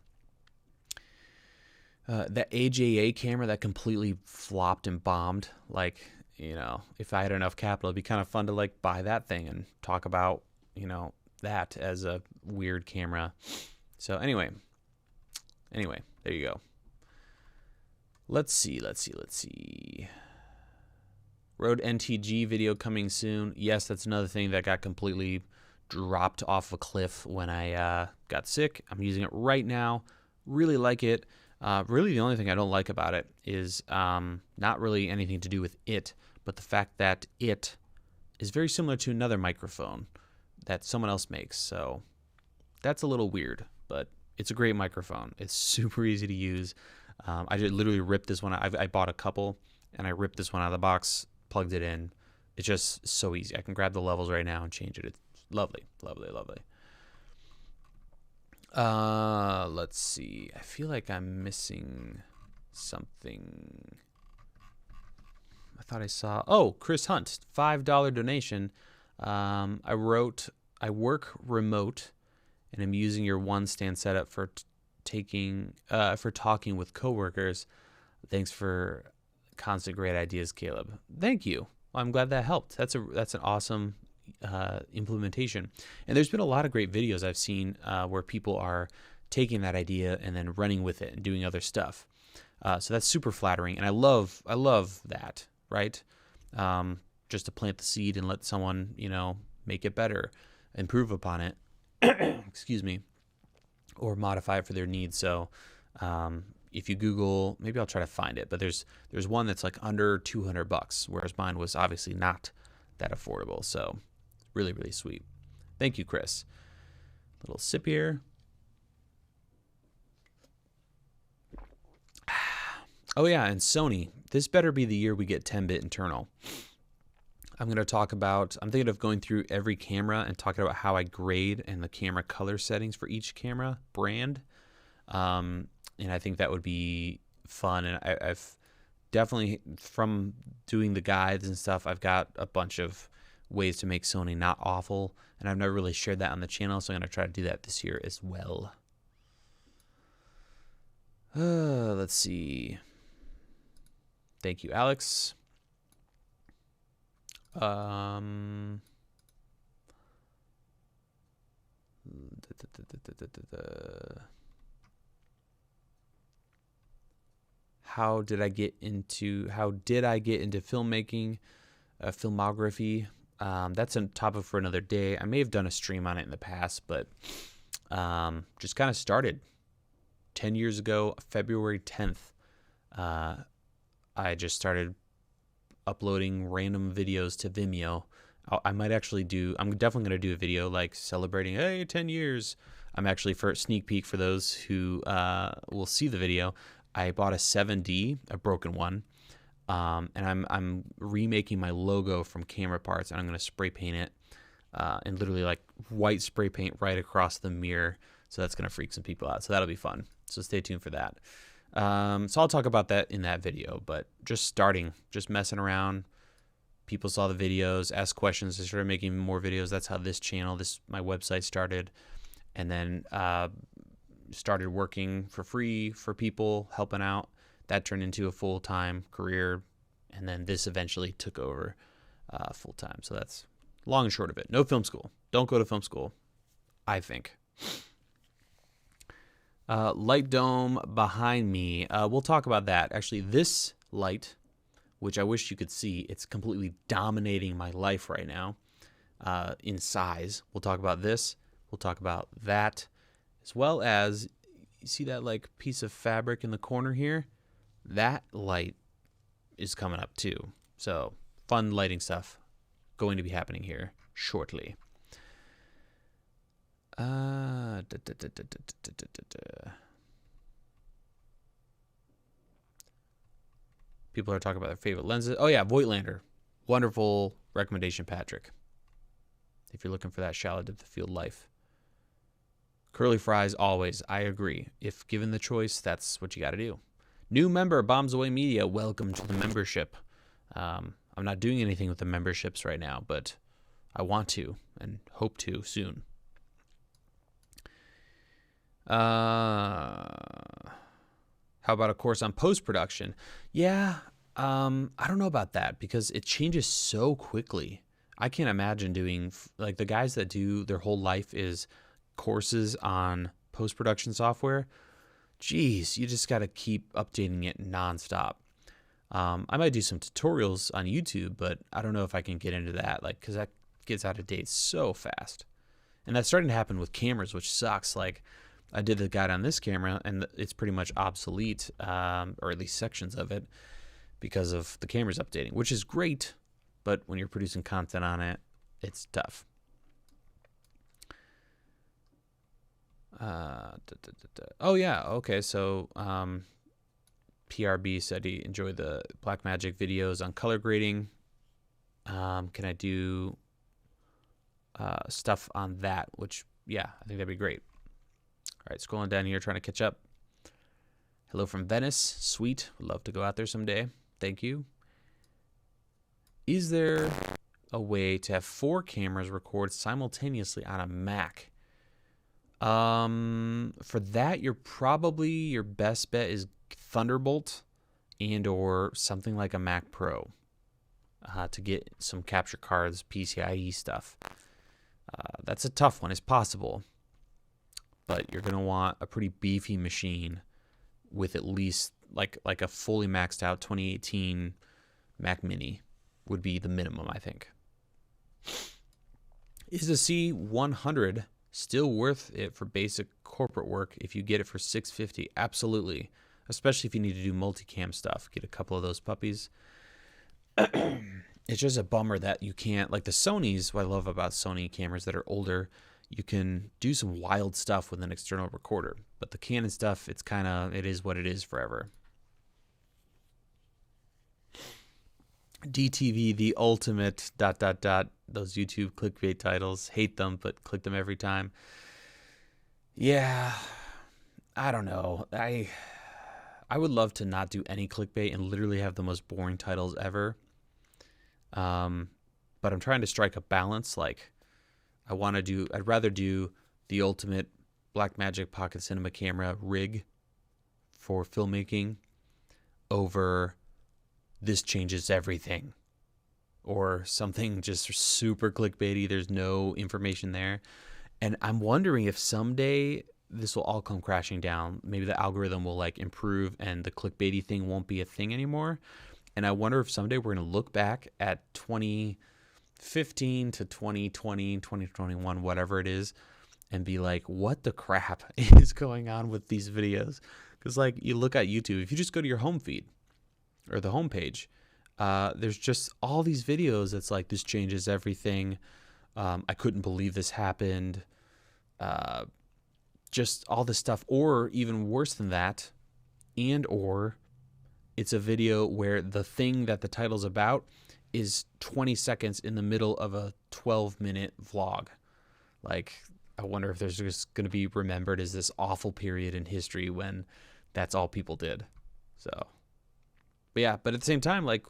AJA camera that completely flopped and bombed? Like, you know, if I had enough capital, it'd be kind of fun to like buy that thing and talk about, you know, that as a weird camera. So anyway, there you go. Let's see. Rode NTG video coming soon. Yes, that's another thing that got completely dropped off a cliff when I got sick. I'm using it right now. Really like it. Really, the only thing I don't like about it is not really anything to do with it, but the fact that it is very similar to another microphone that someone else makes. So that's a little weird, but it's a great microphone. It's super easy to use. I just literally ripped this one. I bought a couple, and I ripped this one out of the box, plugged it in. It's just so easy. I can grab the levels right now and change it. It's lovely. Let's see. I feel like I'm missing something. I thought I saw. Oh, Chris Hunt, $5 donation. I work remote, and I'm using your one stand setup for talking with coworkers. Thanks for constant great ideas, Caleb. Thank you. Well, I'm glad that helped. That's an awesome implementation. And there's been a lot of great videos I've seen where people are taking that idea and then running with it and doing other stuff. So that's super flattering, and I love that, right? Just to plant the seed and let someone, you know, make it better, improve upon it, excuse me, or modify it for their needs. So if you Google, maybe I'll try to find it, but there's one that's like under $200, whereas mine was obviously not that affordable. So really, really sweet. Thank you, Chris. Little sip here. Oh yeah, and Sony, this better be the year we get 10-bit internal. I'm thinking of going through every camera and talking about how I grade and the camera color settings for each camera brand. And I think that would be fun. And I've definitely, from doing the guides and stuff, I've got a bunch of ways to make Sony not awful. And I've never really shared that on the channel, so I'm going to try to do that this year as well. Let's see. Thank you, Alex. How did I get into filmmaking, filmography? That's a topic for another day. I may have done a stream on it in the past, but just kind of started 10 years ago, February 10th. I just started uploading random videos to Vimeo. I'm definitely going to do a video like celebrating, hey, 10 years. I'm actually, for a sneak peek for those who will see the video, I bought a 7D, a broken one, and I'm remaking my logo from camera parts, and I'm going to spray paint it and literally like white spray paint right across the mirror. So that's going to freak some people out. So that'll be fun. So stay tuned for that. So I'll talk about that in that video, but just messing around. People saw the videos, asked questions. I started making more videos. That's how my website started. And then started working for free for people, helping out. That turned into a full-time career. And then this eventually took over full-time. So that's Long and short of it. No film school. Don't go to film school, I think. Light dome behind me. We'll talk about that. Actually, this light, which I wish you could see, it's completely dominating my life right now in size. We'll talk about this. We'll talk about that, as well as, you see that like piece of fabric in the corner here? That light is coming up too. So fun lighting stuff going to be happening here shortly. People are talking about their favorite lenses. Oh yeah, Voigtlander. Wonderful recommendation, Patrick. If you're looking for that shallow depth of field life. Curly fries always. I agree. If given the choice, that's what you got to do. New member, Bombs Away Media. Welcome to the membership. I'm not doing anything with the memberships right now, but I want to and hope to soon. How about a course on post-production? Yeah, I don't know about that because it changes so quickly. I can't imagine doing, like, the guys that do their whole life is courses on post-production software. Geez, you just got to keep updating it nonstop. I might do some tutorials on YouTube, but I don't know if I can get into that, like, because that gets out of date so fast. And that's starting to happen with cameras, which sucks. Like, I did the guide on this camera, and it's pretty much obsolete, or at least sections of it, because of the cameras updating, which is great, but when you're producing content on it, it's tough. Oh, yeah, okay, so PRB said he enjoyed the Blackmagic videos on color grading. Can I do stuff on that? Which, yeah, I think that'd be great. All right, scrolling down here, trying to catch up. Hello from Venice. Sweet. Would love to go out there someday. Thank you. Is there a way to have 4 cameras record simultaneously on a Mac? For that, your best bet is Thunderbolt and or something like a Mac Pro to get some capture cards, PCIe stuff. That's a tough one. It's possible, but you're gonna want a pretty beefy machine with at least like a fully maxed out 2018 Mac Mini would be the minimum, I think. Is the C100 still worth it for basic corporate work if you get it for $650? Absolutely, especially if you need to do multicam stuff. Get a couple of those puppies. It's just a bummer that you can't, like the Sonys, what I love about Sony cameras that are older, you can do some wild stuff with an external recorder. But the Canon stuff, it is what it is forever. DTV, the ultimate ... Those YouTube clickbait titles. Hate them, but click them every time. Yeah, I don't know. I would love to not do any clickbait and literally have the most boring titles ever. But I'm trying to strike a balance. Like, I'd rather do the ultimate Blackmagic Pocket Cinema camera rig for filmmaking over this changes everything, or something just super clickbaity. There's no information there. And I'm wondering if someday this will all come crashing down. Maybe the algorithm will like improve and the clickbaity thing won't be a thing anymore. And I wonder if someday we're going to look back at 2015 to 2020, 2021, whatever it is, and be like, what the crap is going on with these videos? Because like you look at YouTube, if you just go to your home feed or the homepage, there's just all these videos that's like, this changes everything. I couldn't believe this happened. Just all this stuff. Or even worse than that, or it's a video where the thing that the title's about is 20 seconds in the middle of a 12-minute vlog. Like, I wonder if there's just going to be remembered as this awful period in history when that's all people did. So, but yeah, but at the same time, like,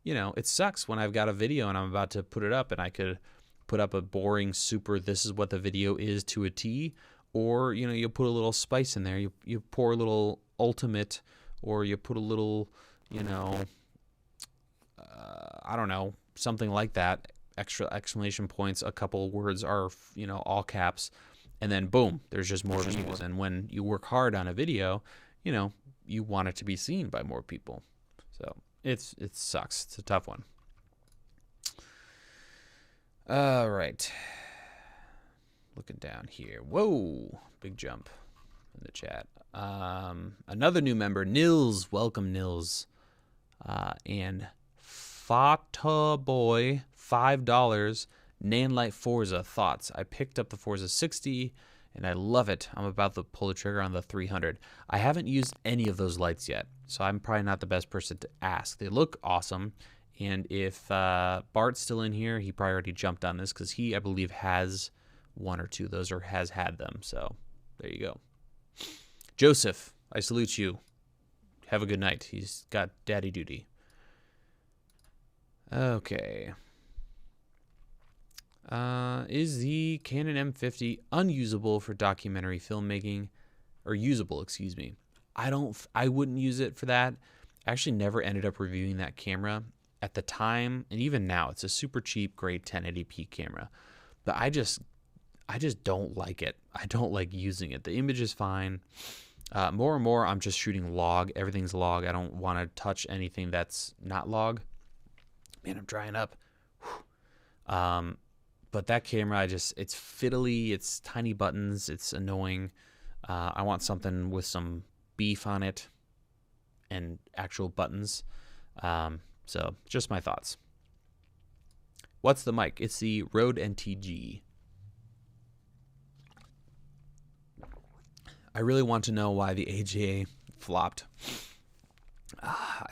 you know, it sucks when I've got a video and I'm about to put it up and I could put up a boring, super, this is what the video is to a T, or, you know, you put a little spice in there. You pour a little ultimate, or you put a little, you know, I don't know, something like that extra exclamation points, a couple words are, you know, all caps, and then boom, there's just more views. And when you work hard on a video, you know, you want it to be seen by more people. So it sucks. It's a tough one. All right. Looking down here. Whoa, big jump in the chat. Another new member, Nils. Welcome, Nils. And Fata Boy, $5. Nanlite Forza thoughts. I picked up the Forza 60 and I love it. I'm about to pull the trigger on the 300. I haven't used any of those lights yet, so I'm probably not the best person to ask. They look awesome. And if Bart's still in here, he probably already jumped on this because he, I believe, has one or two of those or has had them. So there you go. Joseph, I salute you. Have a good night. He's got daddy duty. Okay. Is the Canon M50 unusable for documentary filmmaking? Or usable, excuse me. I wouldn't use it for that. I actually never ended up reviewing that camera. At the time, and even now, it's a super cheap, great 1080p camera. But I just don't like it. I don't like using it. The image is fine. More and more, I'm just shooting log. Everything's log. I don't want to touch anything that's not log. Man, I'm drying up. But that camera, it's fiddly. It's tiny buttons. It's annoying. I want something with some beef on it and actual buttons. So just my thoughts. What's the mic? It's the Rode NTG. I really want to know why the AJA flopped.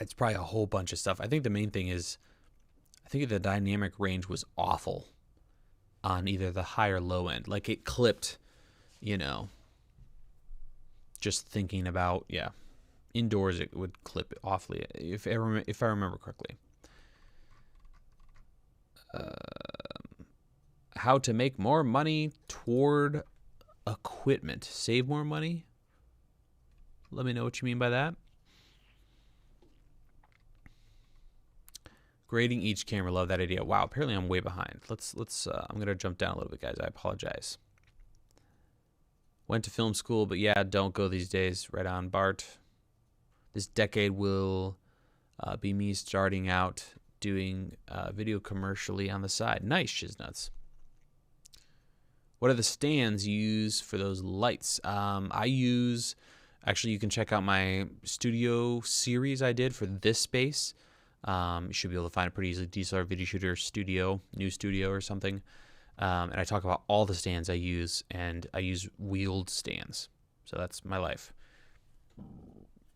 It's probably a whole bunch of stuff. I think the main thing is, I think the dynamic range was awful on either the high or low end. Like it clipped, you know, just thinking about, yeah. Indoors, it would clip awfully, if I remember correctly. How to make more money toward equipment. Save more money? Let me know what you mean by that. Grading each camera. Love that idea. Wow, apparently I'm way behind. Let's I'm going to jump down a little bit, guys. I apologize. Went to film school, but yeah, don't go these days. Right on, Bart. This decade will be me starting out doing video commercially on the side. Nice, Shiznuts. What are the stands you use for those lights? I use, actually, you can check out my studio series I did for this space. You should be able to find it pretty easily. DSLR Video Shooter Studio, new studio or something. And I talk about all the stands I use, and I use wheeled stands. So that's my life.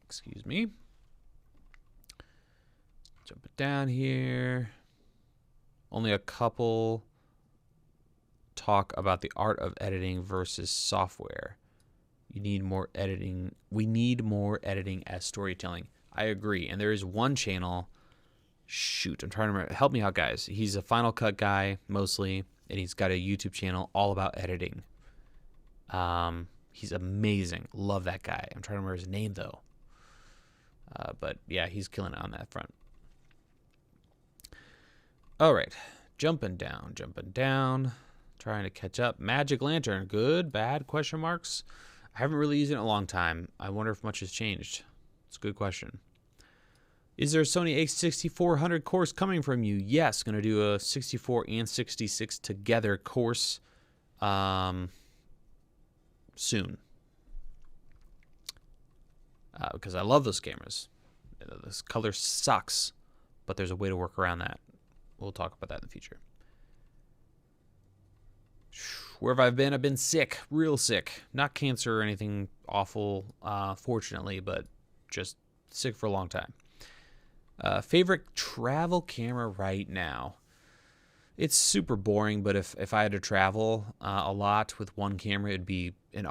Excuse me. Jump it down here. Only a couple talk about the art of editing versus software. You need more editing. We need more editing as storytelling. I agree. And there is one channel. Shoot, I'm trying to remember. Help me out, guys. He's a Final Cut guy mostly, and he's got a YouTube channel all about editing. He's amazing. Love that guy. I'm trying to remember his name though. But yeah, he's killing it on that front. All right, jumping down, trying to catch up. Magic Lantern, good, bad, question marks? I haven't really used it in a long time. I wonder if much has changed. It's a good question. Is there a Sony a6400 course coming from you? Yes, going to do a 64 and 66 together course soon. Because I love those cameras. This color sucks, but there's a way to work around that. We'll talk about that in the future. Where have I been? I've been sick, real sick. Not cancer or anything awful, fortunately, but just sick for a long time. Favorite travel camera right now? It's super boring, but if I had to travel a lot with one camera, it'd be an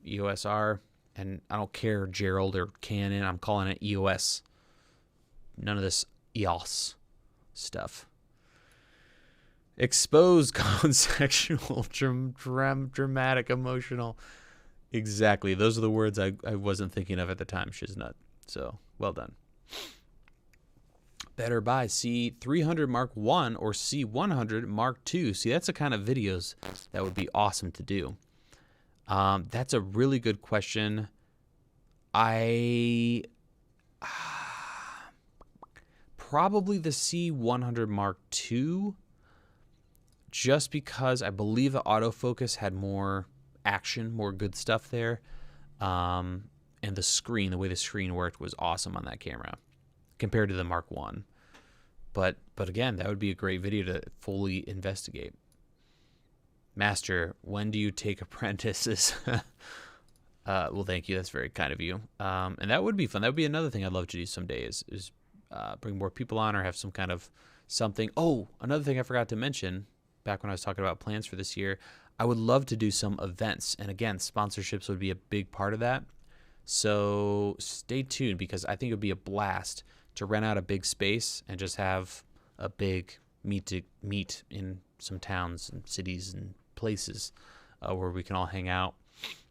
EOS R. And I don't care Gerald or Canon. I'm calling it EOS. None of this EOS stuff. Exposed, consexual, dramatic, emotional. Exactly. Those are the words I wasn't thinking of at the time, Shiznut. So, well done. Better buy C300 Mark 1 or C100 Mark 2. See, that's the kind of videos that would be awesome to do. That's a really good question. Probably the C100 Mark II, just because I believe the autofocus had more action, more good stuff there. And the screen, the way the screen worked was awesome on that camera compared to the Mark 1. But again, that would be a great video to fully investigate. Master, when do you take apprentices? Well, thank you. That's very kind of you. And that would be fun. That would be another thing I'd love to do someday is bring more people on or have some kind of something. Oh, another thing I forgot to mention back when I was talking about plans for this year, I would love to do some events. And again, sponsorships would be a big part of that. So stay tuned, because I think it would be a blast to rent out a big space and just have a big meet in some towns and cities and places where we can all hang out.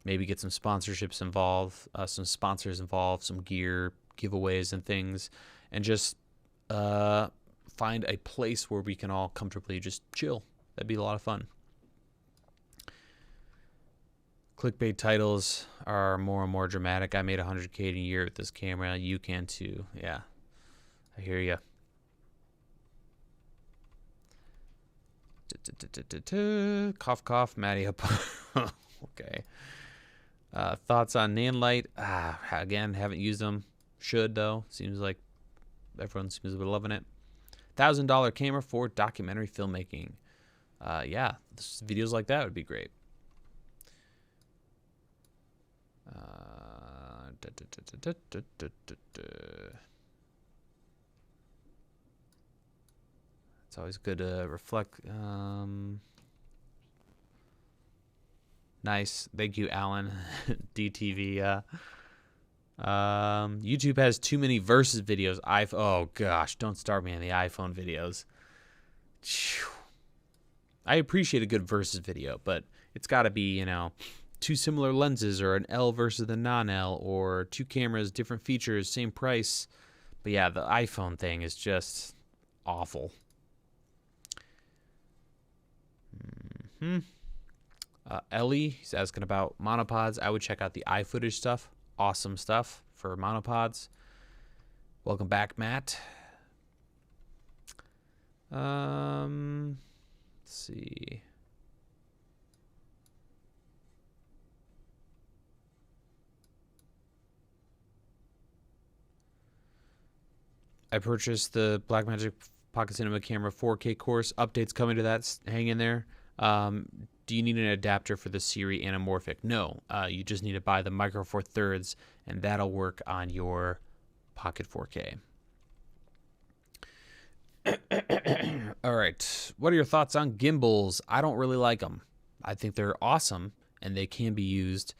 Maybe get some sponsorships involved, some sponsors involved, some gear giveaways and things, and just find a place where we can all comfortably just chill. That'd be a lot of fun. Clickbait titles are more and more dramatic. I made $100K in a year with this camera. You can too. Yeah, I hear ya. Cough, cough, Matty up. Okay. Thoughts on Nanlite? Again, haven't used them. Should, though. Seems like everyone seems to be loving it. $1,000 camera for documentary filmmaking. Yeah, videos like that would be great. It's always good to reflect. Nice. Thank you, Alan. DTV. YouTube has too many versus videos. Oh, gosh. Don't start me on the iPhone videos. I appreciate a good versus video, but it's got to be, two similar lenses, or an L versus the non-L, or two cameras, different features, same price. But yeah, the iPhone thing is just awful. Ellie, he's asking about monopods. I would check out the iFootage stuff. Awesome stuff for monopods. Welcome back, Matt. Let's see. I purchased the Blackmagic Pocket Cinema Camera 4K course. Updates coming to that. Hang in there. Do you need an adapter for the Siri anamorphic? No. You just need to buy the Micro Four Thirds, and that'll work on your Pocket 4K. All right. What are your thoughts on gimbals? I don't really like them. I think they're awesome, and they can be used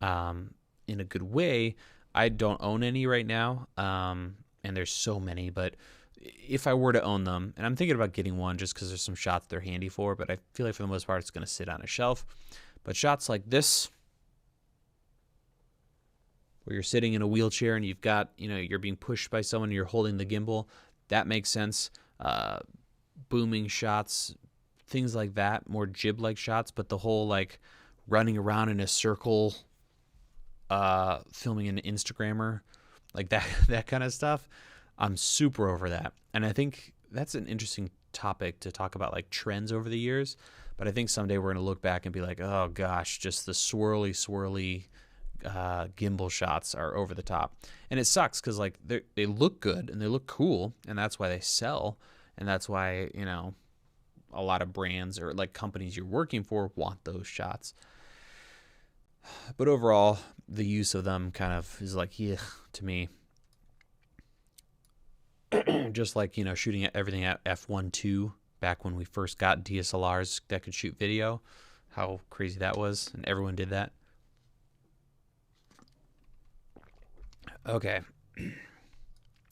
in a good way. I don't own any right now, and there's so many, but if I were to own them, and I'm thinking about getting one just because there's some shots they're handy for, but I feel like for the most part it's going to sit on a shelf. But shots like this, where you're sitting in a wheelchair and you've got, you're being pushed by someone and you're holding the gimbal, that makes sense. Booming shots, things like that, more jib-like shots, but the whole like running around in a circle, filming an Instagrammer, like that kind of stuff, I'm super over that. And I think that's an interesting topic to talk about, like trends over the years. But I think someday we're going to look back and be like, oh gosh, just the swirly gimbal shots are over the top. And it sucks because like they look good and they look cool, and that's why they sell. And that's why, a lot of brands or like companies you're working for want those shots. But overall, the use of them kind of is like, yeah, to me. Just like, shooting everything at f1.2 back when we first got DSLRs that could shoot video, how crazy that was, and everyone did that. Okay.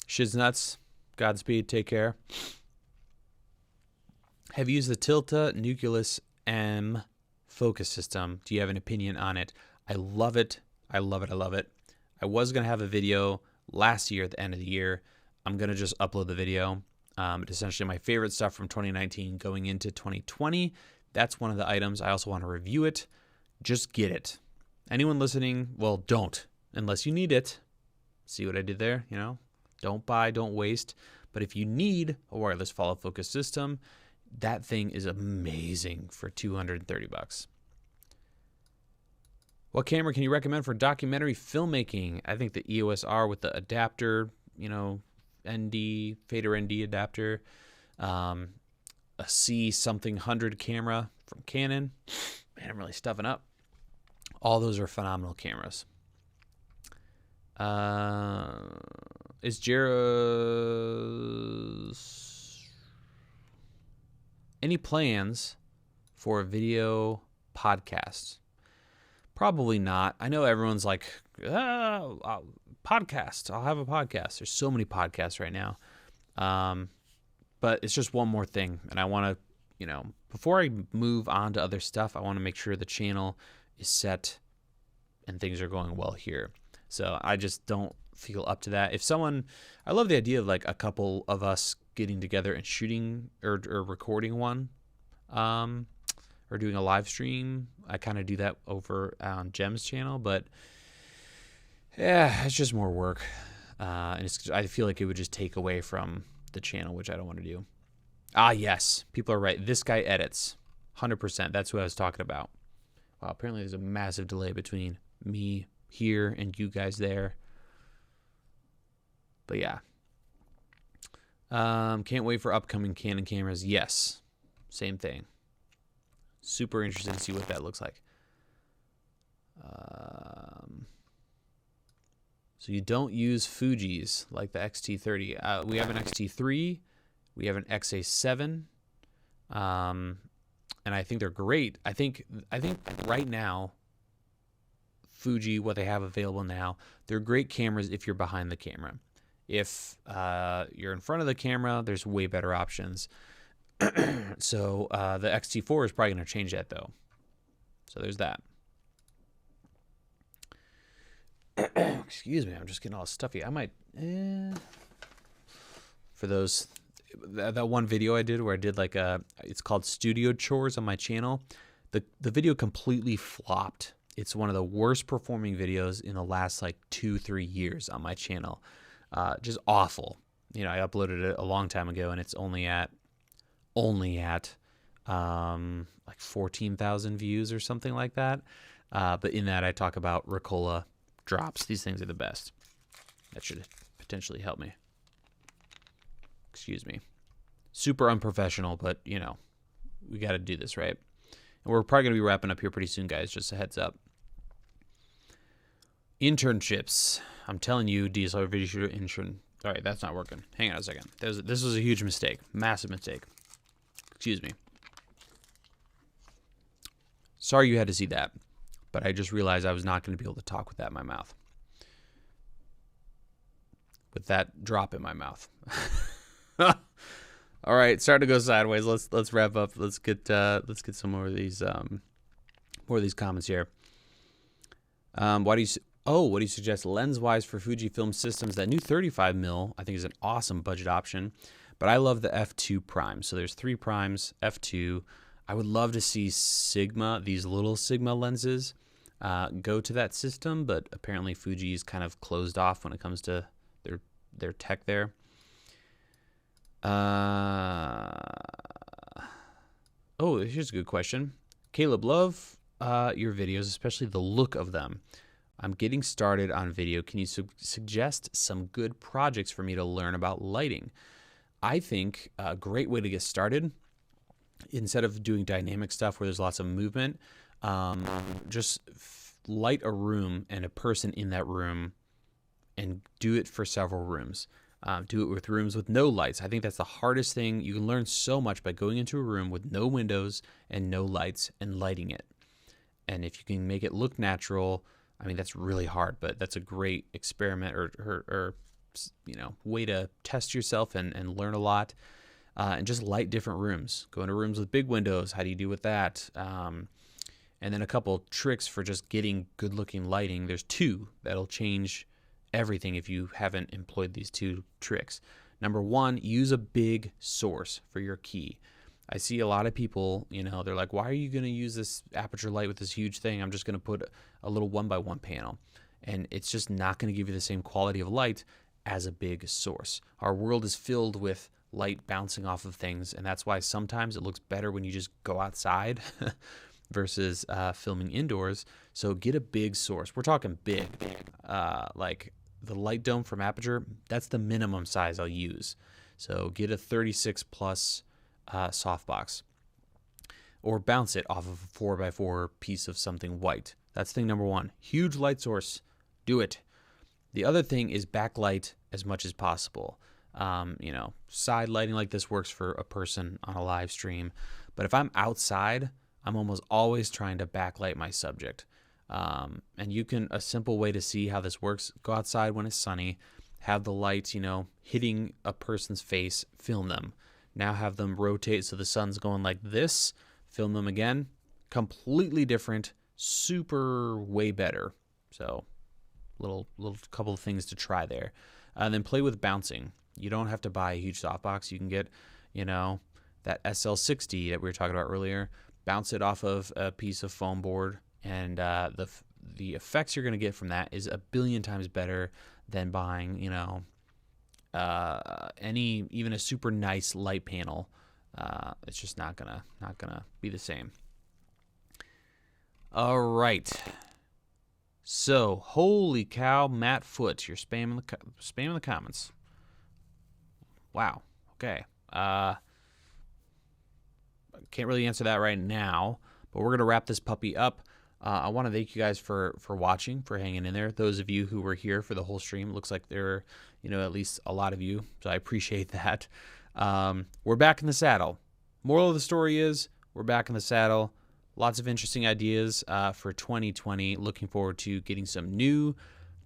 Shiz nuts. Godspeed. Take care. Have you used the Tilta Nucleus M focus system? Do you have an opinion on it? I love it. I love it. I love it. I was going to have a video last year at the end of the year I'm going to just upload the video. It's essentially my favorite stuff from 2019 going into 2020. That's one of the items. I also want to review it. Just get it. Anyone listening, well, don't, unless you need it. See what I did there? You know, don't buy, don't waste. But if you need a wireless follow focus system, that thing is amazing for $230. What camera can you recommend for documentary filmmaking? I think the EOS R with the adapter, you know, ND, fader ND adapter, a C something 100 camera from Canon. Man, I'm really stuffing up. All those are phenomenal cameras. Is Jera's any plans for a video podcast? Probably not. I know everyone's like, podcast. I'll have a podcast. There's so many podcasts right now. But it's just one more thing. And I want to, you know, before I move on to other stuff, I want to make sure the channel is set and things are going well here. So I just don't feel up to that. If someone, I love the idea of like a couple of us getting together and shooting or recording one, or doing a live stream. I kind of do that over on Jem's channel, but yeah, it's just more work. And I feel like it would just take away from the channel, which I don't want to do. Ah, yes, people are right. This guy edits 100%. That's what I was talking about. Wow, apparently there's a massive delay between me here and you guys there. But yeah. Can't wait for upcoming Canon cameras. Yes, same thing. Super interested to see what that looks like. So you don't use Fuji's like the X-T30. We have an X-T3. We have an XA7. And I think they're great. I think right now, Fuji, what they have available now, they're great cameras if you're behind the camera. If you're in front of the camera, there's way better options. So the X-T4 is probably going to change that, though. So there's that. Excuse me, I'm just getting all stuffy. I might, for those, that one video I did where I did like it's called Studio Chores on my channel. The video completely flopped. It's one of the worst performing videos in the last like 2-3 years on my channel. Just awful. You know, I uploaded it a long time ago and it's only at like 14,000 views or something like that. But in that I talk about Ricola drops. These things are the best. That should potentially help me. Excuse me. Super unprofessional, but you know, we got to do this, right? And we're probably going to be wrapping up here pretty soon, guys. Just a heads up. Internships. I'm telling you, DSLR video shooter intern. All right, that's not working. Hang on a second. This was a huge mistake. Massive mistake. Excuse me. Sorry you had to see that, but I just realized I was not going to be able to talk with that in my mouth. With that drop in my mouth. All right, starting to go sideways. Let's wrap up. Let's get some more of these comments here. What do you suggest lens-wise for Fujifilm systems? That new 35mm I think is an awesome budget option, but I love the f2 prime. So there's 3 primes, f2. I would love to see Sigma, these little Sigma lenses, go to that system, but apparently Fuji's kind of closed off when it comes to their tech there. Oh, here's a good question. Caleb, love your videos, especially the look of them. I'm getting started on video. Can you suggest some good projects for me to learn about lighting? I think a great way to get started, instead of doing dynamic stuff where there's lots of movement, just light a room and a person in that room and do it for several rooms. Do it with rooms with no lights. I think that's the hardest thing. You can learn so much by going into a room with no windows and no lights and lighting it. And if you can make it look natural, I mean, that's really hard, but that's a great experiment or you know, way to test yourself and learn a lot. And just light different rooms. Go into rooms with big windows. How do you do with that? And then a couple tricks for just getting good looking lighting. There's 2 that'll change everything if you haven't employed these 2 tricks. Number 1, use a big source for your key. I see a lot of people, they're like, why are you going to use this aperture light with this huge thing? I'm just going to put a little 1x1 panel. And it's just not going to give you the same quality of light as a big source. Our world is filled with light bouncing off of things, and that's why sometimes it looks better when you just go outside versus filming indoors. So get a big source. We're talking big. Like the light dome from Aperture, that's the minimum size I'll use. So get a 36 plus softbox, or bounce it off of a 4x4 piece of something white. That's thing number 1. Huge light source. Do it. The other thing is backlight as much as possible. Side lighting like this works for a person on a live stream, but if I'm outside, I'm almost always trying to backlight my subject. And a simple way to see how this works, go outside when it's sunny, have the lights, hitting a person's face, film them. Now have them rotate so the sun's going like this, film them again, completely different, super way better. So little couple of things to try there. And then play with bouncing. You don't have to buy a huge softbox. You can get, that SL60 that we were talking about earlier, bounce it off of a piece of foam board, and the effects you're going to get from that is a billion times better than buying, even a super nice light panel. It's just not gonna be the same. All right. So, holy cow, Matt Foot, you're spamming the comments. Wow. Okay. Can't really answer that right now, but we're gonna wrap this puppy up. I want to thank you guys for watching, for hanging in there. Those of you who were here for the whole stream, looks like there are, at least a lot of you, so I appreciate that. We're back in the saddle. Moral of the story is we're back in the saddle. Lots of interesting ideas for 2020. Looking forward to getting some new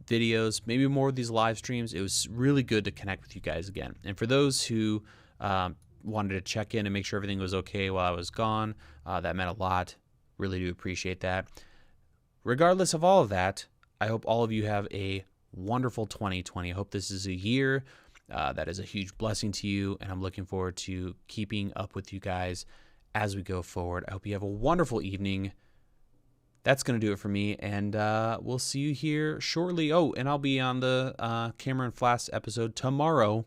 videos, maybe more of these live streams. It was really good to connect with you guys again. And for those who wanted to check in and make sure everything was okay while I was gone, that meant a lot. Really do appreciate that. Regardless of all of that, I hope all of you have a wonderful 2020. I hope this is a year that is a huge blessing to you, and I'm looking forward to keeping up with you guys as we go forward. I hope you have a wonderful evening. That's going to do it for me, and we'll see you here shortly. Oh, and I'll be on the Cameron Flass episode tomorrow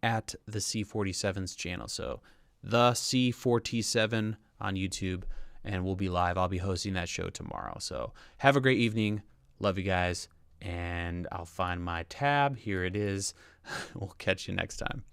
at the C47's channel. So the C4T7 on YouTube, and we'll be live. I'll be hosting that show tomorrow. So have a great evening. Love you guys, and I'll find my tab. Here it is. We'll catch you next time.